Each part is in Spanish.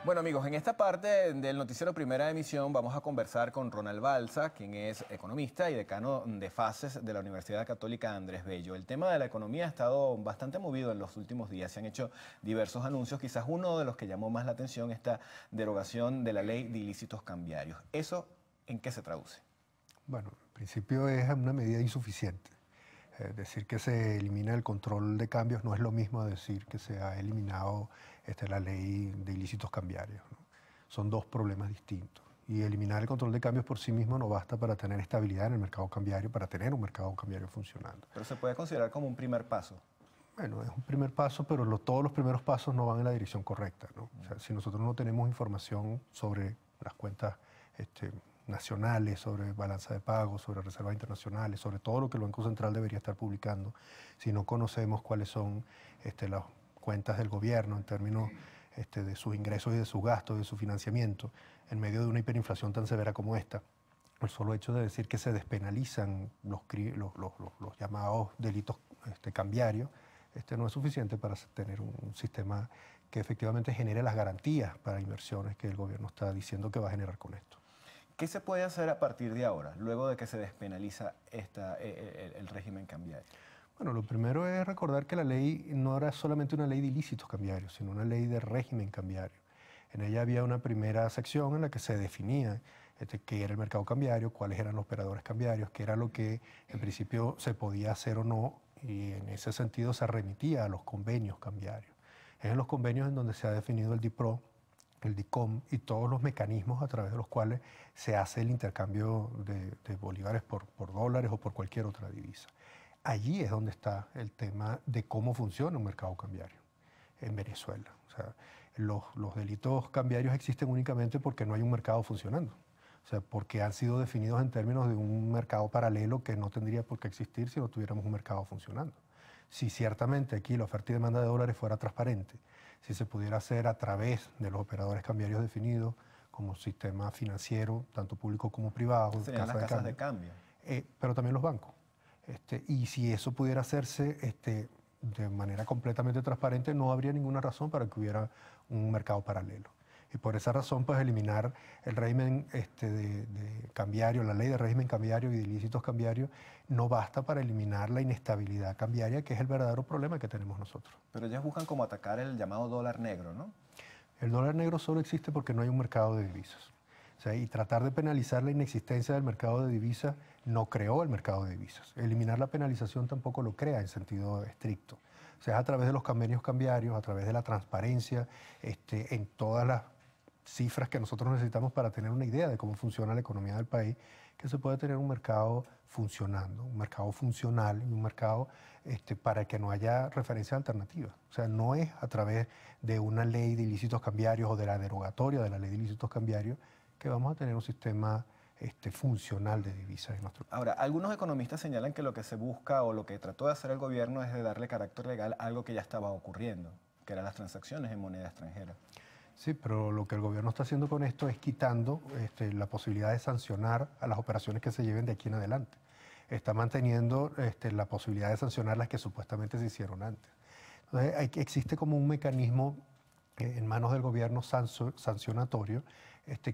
Bueno amigos, en esta parte del noticiero Primera Emisión vamos a conversar con Ronald Balsa, quien es economista y decano de FACES de la Universidad Católica Andrés Bello. El tema de la economía ha estado bastante movido en los últimos días, se han hecho diversos anuncios, quizás uno de los que llamó más la atención esta derogación de la ley de ilícitos cambiarios. ¿Eso en qué se traduce? Bueno, en principio es una medida insuficiente. Decir que se elimina el control de cambios no es lo mismo a decir que se ha eliminado la ley de ilícitos cambiarios, ¿no? Son dos problemas distintos. Y eliminar el control de cambios por sí mismo no basta para tener estabilidad en el mercado cambiario, para tener un mercado cambiario funcionando. Pero se puede considerar como un primer paso. Bueno, es un primer paso, pero todos los primeros pasos no van en la dirección correcta, ¿no? O sea, si nosotros no tenemos información sobre las cuentas nacionales, sobre balanza de pagos, sobre reservas internacionales, sobre todo lo que el Banco Central debería estar publicando, si no conocemos cuáles son las cuentas del gobierno en términos de sus ingresos y de sus gastos, de su financiamiento, en medio de una hiperinflación tan severa como esta, el solo hecho de decir que se despenalizan los llamados delitos cambiarios, no es suficiente para tener un sistema que efectivamente genere las garantías para inversiones que el gobierno está diciendo que va a generar con esto. ¿Qué se puede hacer a partir de ahora, luego de que se despenaliza el régimen cambiario? Bueno, lo primero es recordar que la ley no era solamente una ley de ilícitos cambiarios, sino una ley de régimen cambiario. En ella había una primera sección en la que se definía qué era el mercado cambiario, cuáles eran los operadores cambiarios, qué era lo que en principio se podía hacer o no, y en ese sentido se remitía a los convenios cambiarios. Es en los convenios en donde se ha definido el DIPRO, el DICOM y todos los mecanismos a través de los cuales se hace el intercambio de bolívares por dólares o por cualquier otra divisa. Allí es donde está el tema de cómo funciona un mercado cambiario en Venezuela. O sea, los delitos cambiarios existen únicamente porque no hay un mercado funcionando. O sea, porque han sido definidos en términos de un mercado paralelo que no tendría por qué existir si no tuviéramos un mercado funcionando. Si ciertamente aquí la oferta y demanda de dólares fuera transparente, si se pudiera hacer a través de los operadores cambiarios definidos como sistema financiero, tanto público como privado, Serían las casas de cambio. Pero también los bancos. Y si eso pudiera hacerse de manera completamente transparente, no habría ninguna razón para que hubiera un mercado paralelo. Y por esa razón, pues eliminar el régimen de cambiario, la ley de régimen cambiario y de ilícitos cambiarios, no basta para eliminar la inestabilidad cambiaria, que es el verdadero problema que tenemos nosotros. Pero ellos buscan como atacar el llamado dólar negro, ¿no? El dólar negro solo existe porque no hay un mercado de divisas. O sea, y tratar de penalizar la inexistencia del mercado de divisas no creó el mercado de divisas. Eliminar la penalización tampoco lo crea en sentido estricto. O sea, es a través de los convenios cambiarios, a través de la transparencia, en todas las cifras que nosotros necesitamos para tener una idea de cómo funciona la economía del país, que se puede tener un mercado funcionando, un mercado funcional y un mercado para que no haya referencia alternativa. O sea, no es a través de una ley de ilícitos cambiarios o de la derogatoria de la ley de ilícitos cambiarios que vamos a tener un sistema funcional de divisas en nuestro país. Ahora, algunos economistas señalan que lo que se busca o lo que trató de hacer el gobierno es de darle carácter legal a algo que ya estaba ocurriendo, que eran las transacciones en moneda extranjera. Sí, pero lo que el gobierno está haciendo con esto es quitando la posibilidad de sancionar a las operaciones que se lleven de aquí en adelante. Está manteniendo la posibilidad de sancionar las que supuestamente se hicieron antes. Entonces, existe como un mecanismo en manos del gobierno sancionatorio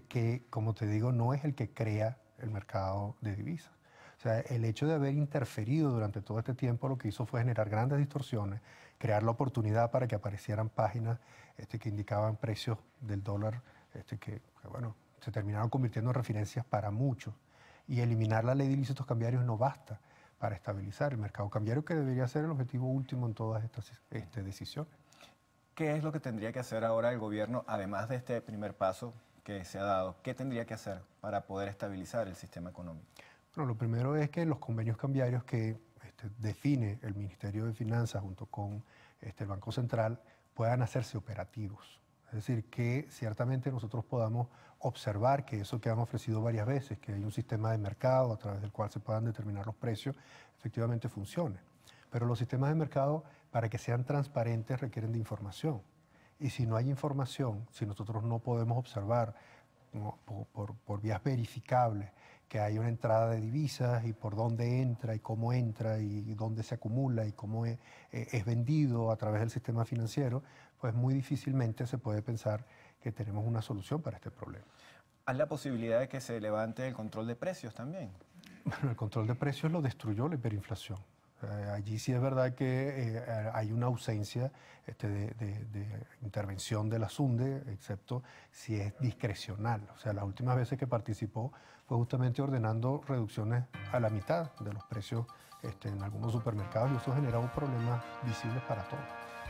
que, como te digo, no es el que crea el mercado de divisas. O sea, el hecho de haber interferido durante todo este tiempo lo que hizo fue generar grandes distorsiones, crear la oportunidad para que aparecieran páginas que indicaban precios del dólar bueno, se terminaron convirtiendo en referencias para muchos. Y eliminar la ley de ilícitos cambiarios no basta para estabilizar el mercado cambiario, que debería ser el objetivo último en todas estas decisiones. ¿Qué es lo que tendría que hacer ahora el gobierno, además de este primer paso que se ha dado? ¿Qué tendría que hacer para poder estabilizar el sistema económico? Bueno, lo primero es que los convenios cambiarios que define el Ministerio de Finanzas junto con el Banco Central puedan hacerse operativos. Es decir, que ciertamente nosotros podamos observar que eso que han ofrecido varias veces, que hay un sistema de mercado a través del cual se puedan determinar los precios, efectivamente funcione. Pero los sistemas de mercado, para que sean transparentes, requieren de información. Y si no hay información, si nosotros no podemos observar por vías verificables que hay una entrada de divisas y por dónde entra y dónde se acumula y cómo es vendido a través del sistema financiero, pues muy difícilmente se puede pensar que tenemos una solución para este problema. ¿Hay la posibilidad de que se levante el control de precios también? Bueno, el control de precios lo destruyó la hiperinflación. Allí sí es verdad que hay una ausencia de intervención de la SUNDE, excepto si es discrecional. O sea, las últimas veces que participó fue justamente ordenando reducciones a la mitad de los precios en algunos supermercados, y eso generaba problemas visibles para todos.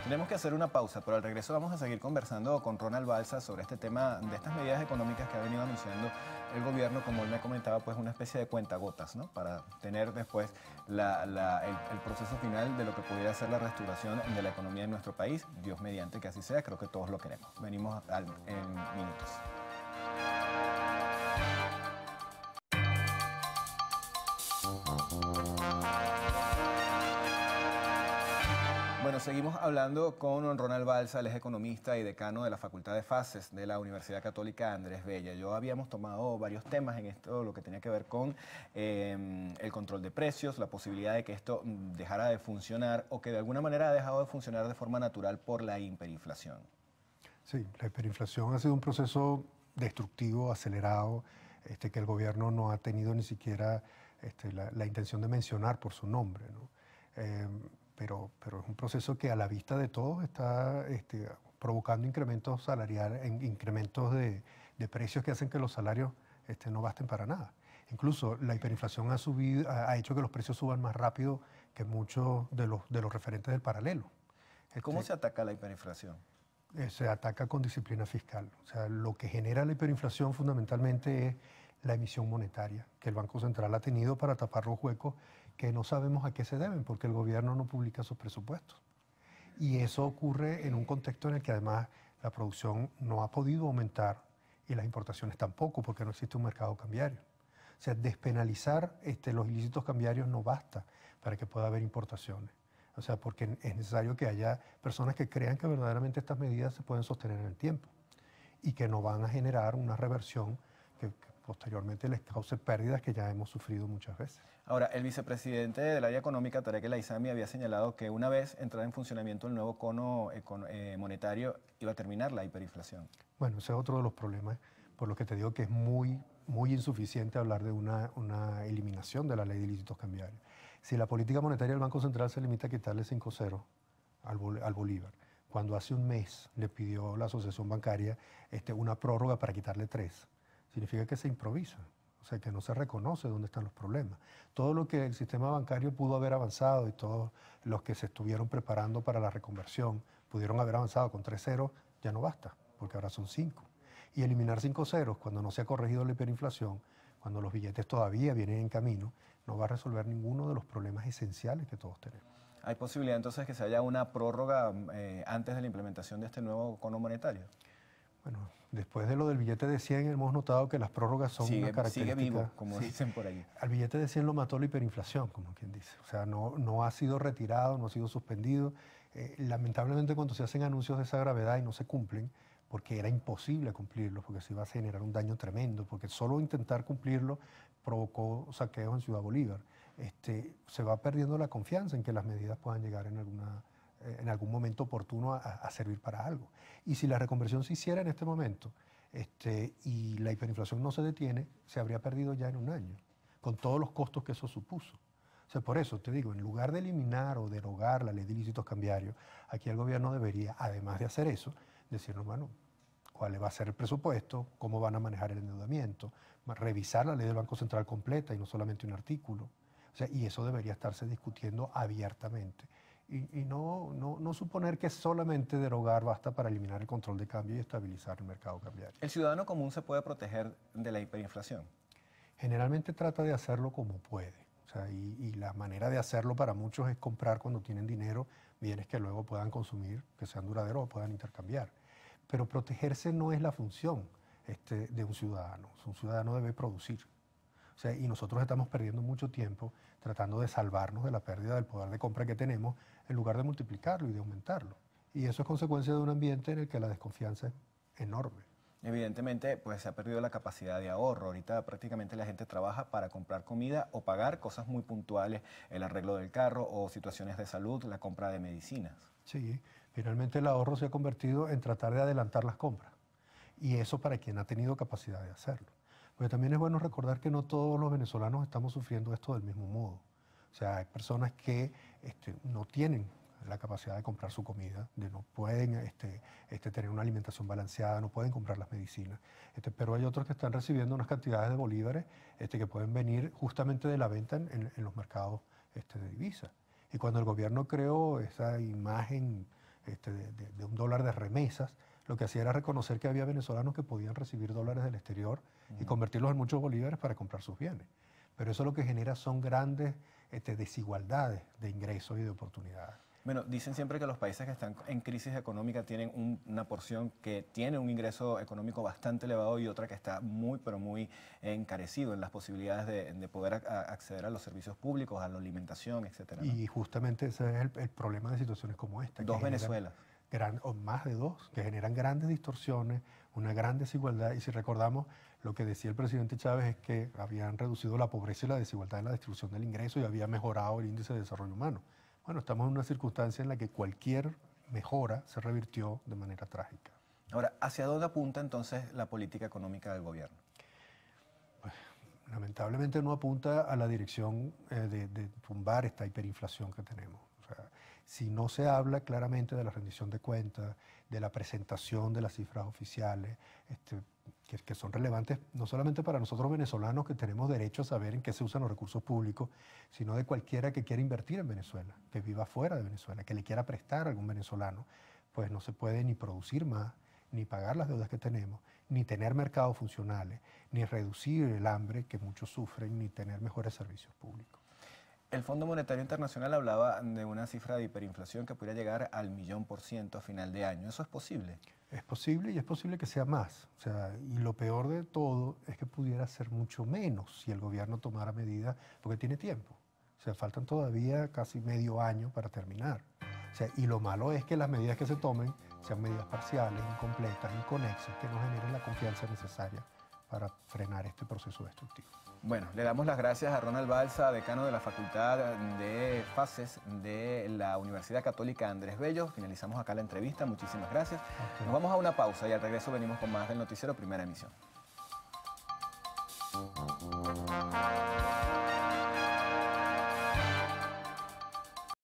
Tenemos que hacer una pausa, pero al regreso vamos a seguir conversando con Ronald Balsa sobre este tema de estas medidas económicas que ha venido anunciando el gobierno, como él me comentaba, pues una especie de cuentagotas, ¿no? Para tener después el proceso final de lo que pudiera ser la restauración de la economía de nuestro país. Dios mediante que así sea, creo que todos lo queremos. Venimos en minutos. Bueno, seguimos hablando con Ronald Balsa, él es economista y decano de la Facultad de Fases de la Universidad Católica Andrés Bello. Yo habíamos tomado varios temas en esto, lo que tenía que ver con el control de precios, la posibilidad de que esto dejara de funcionar o que de alguna manera ha dejado de funcionar de forma natural por la hiperinflación. Sí, la hiperinflación ha sido un proceso destructivo, acelerado, que el gobierno no ha tenido ni siquiera la intención de mencionar por su nombre, ¿no? Pero es un proceso que a la vista de todos está provocando incrementos salariales, incrementos de precios que hacen que los salarios no basten para nada. Incluso la hiperinflación ha hecho que los precios suban más rápido que muchos de los referentes del paralelo. ¿Cómo se ataca la hiperinflación? Se ataca con disciplina fiscal. O sea, lo que genera la hiperinflación fundamentalmente es la emisión monetaria que el Banco Central ha tenido para tapar los huecos que no sabemos a qué se deben, porque el gobierno no publica sus presupuestos. Y eso ocurre en un contexto en el que además la producción no ha podido aumentar y las importaciones tampoco, porque no existe un mercado cambiario. O sea, despenalizar los ilícitos cambiarios no basta para que pueda haber importaciones. O sea, porque es necesario que haya personas que crean que verdaderamente estas medidas se pueden sostener en el tiempo y que no van a generar una reversión que posteriormente les cause pérdidas que ya hemos sufrido muchas veces. Ahora, el vicepresidente del área económica, Tarek El Aissami, había señalado que una vez entrara en funcionamiento el nuevo cono monetario iba a terminar la hiperinflación. Bueno, ese es otro de los problemas, por lo que te digo que es muy insuficiente hablar de una eliminación de la ley de ilícitos cambiarios. Si la política monetaria del Banco Central se limita a quitarle 5 ceros al bolívar, cuando hace un mes le pidió la Asociación Bancaria una prórroga para quitarle 3, significa que se improvisa, o sea, que no se reconoce dónde están los problemas. Todo lo que el sistema bancario pudo haber avanzado y todos los que se estuvieron preparando para la reconversión pudieron haber avanzado con 3 ceros, ya no basta, porque ahora son 5. Y eliminar 5 ceros cuando no se ha corregido la hiperinflación, cuando los billetes todavía vienen en camino, no va a resolver ninguno de los problemas esenciales que todos tenemos. ¿Hay posibilidad entonces que se haya una prórroga antes de la implementación de este nuevo cono monetario? Bueno, después de lo del billete de 100 hemos notado que las prórrogas son una característica... Sigue vivo, como dicen por ahí. Al billete de 100 lo mató la hiperinflación, como quien dice. O sea, no ha sido retirado, no ha sido suspendido. Lamentablemente cuando se hacen anuncios de esa gravedad y no se cumplen, porque era imposible cumplirlos, porque se iba a generar un daño tremendo, porque solo intentar cumplirlo provocó saqueos en Ciudad Bolívar. Se va perdiendo la confianza en que las medidas puedan llegar en algún momento oportuno a servir para algo. Y si la reconversión se hiciera en este momento y la hiperinflación no se detiene, se habría perdido ya en un año, con todos los costos que eso supuso. O sea, por eso te digo, en lugar de eliminar o derogar la ley de ilícitos cambiarios, aquí el gobierno debería, además de hacer eso, decirnos, bueno, cuál va a ser el presupuesto, cómo van a manejar el endeudamiento, revisar la ley del Banco Central completa y no solamente un artículo. O sea, y eso debería estarse discutiendo abiertamente. Y no suponer que solamente derogar basta para eliminar el control de cambio y estabilizar el mercado cambiario. ¿El ciudadano común se puede proteger de la hiperinflación? Generalmente trata de hacerlo como puede. O sea, y la manera de hacerlo para muchos es comprar cuando tienen dinero bienes que luego puedan consumir, que sean duraderos o puedan intercambiar. Pero protegerse no es la función de un ciudadano. Un ciudadano debe producir. O sea, y nosotros estamos perdiendo mucho tiempo tratando de salvarnos de la pérdida del poder de compra que tenemos en lugar de multiplicarlo y de aumentarlo. Y eso es consecuencia de un ambiente en el que la desconfianza es enorme. Evidentemente, pues se ha perdido la capacidad de ahorro. Ahorita prácticamente la gente trabaja para comprar comida o pagar cosas muy puntuales, el arreglo del carro o situaciones de salud, la compra de medicinas. Sí, finalmente el ahorro se ha convertido en tratar de adelantar las compras. Y eso para quien ha tenido capacidad de hacerlo. Porque también es bueno recordar que no todos los venezolanos estamos sufriendo esto del mismo modo. O sea, hay personas que no tienen la capacidad de comprar su comida, no pueden tener una alimentación balanceada, no pueden comprar las medicinas. Pero hay otros que están recibiendo unas cantidades de bolívares que pueden venir justamente de la venta en los mercados de divisas. Y cuando el gobierno creó esa imagen de un dólar de remesas, lo que hacía era reconocer que había venezolanos que podían recibir dólares del exterior y convertirlos en muchos bolívares para comprar sus bienes. Pero eso lo que genera son grandes desigualdades de ingresos y de oportunidades. Bueno, dicen siempre que los países que están en crisis económica tienen una porción que tiene un ingreso económico bastante elevado y otra que está muy, pero muy encarecido en las posibilidades de poder acceder a los servicios públicos, a la alimentación, etcétera, ¿no? Y justamente ese es el problema de situaciones como esta. Dos Venezuelas. O más de dos, que generan grandes distorsiones, una gran desigualdad. Y si recordamos, lo que decía el presidente Chávez es que habían reducido la pobreza y la desigualdad en la distribución del ingreso y había mejorado el índice de desarrollo humano. Bueno, estamos en una circunstancia en la que cualquier mejora se revirtió de manera trágica. Ahora, ¿hacia dónde apunta entonces la política económica del gobierno? Pues, lamentablemente no apunta a la dirección de tumbar esta hiperinflación que tenemos. O sea, si no se habla claramente de la rendición de cuentas, de la presentación de las cifras oficiales, que son relevantes no solamente para nosotros venezolanos que tenemos derecho a saber en qué se usan los recursos públicos, sino de cualquiera que quiera invertir en Venezuela, que viva fuera de Venezuela, que le quiera prestar a algún venezolano, pues no se puede ni producir más, ni pagar las deudas que tenemos, ni tener mercados funcionales, ni reducir el hambre que muchos sufren, ni tener mejores servicios públicos. El Fondo Monetario Internacional hablaba de una cifra de hiperinflación que pudiera llegar al 1.000.000% a final de año. ¿Eso es posible? Es posible y es posible que sea más. O sea, y lo peor de todo es que pudiera ser mucho menos si el gobierno tomara medidas, porque tiene tiempo. O sea, faltan todavía casi medio año para terminar. O sea, y lo malo es que las medidas que se tomen sean medidas parciales, incompletas, inconexas, que no generen la confianza necesaria para frenar este proceso destructivo. Bueno, le damos las gracias a Ronald Balsa, decano de la Facultad de Fases de la Universidad Católica Andrés Bello. Finalizamos acá la entrevista. Muchísimas gracias. Nos vamos a una pausa y al regreso venimos con más del Noticiero Primera Emisión.